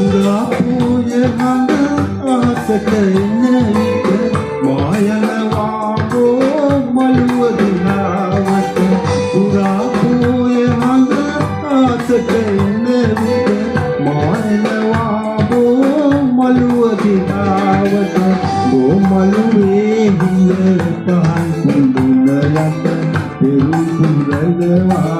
පුරාපුය හඳ ආසට එන විට මායනවාගෝ මළුව දිහාවට පුරාපුය හඳ ආසට එන විට මායනවාගෝ මළුව දිහාවට ගෝමළුවේ හිඳ පහන් කුඳුන යට පෙරුම් පුරදවා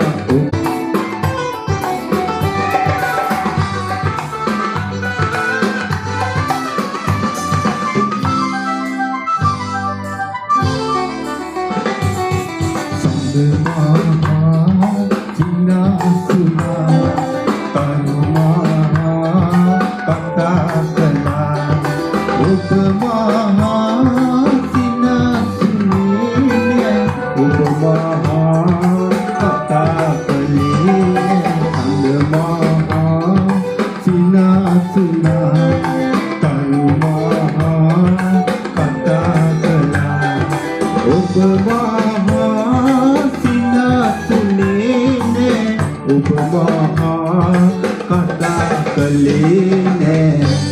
Kata kelene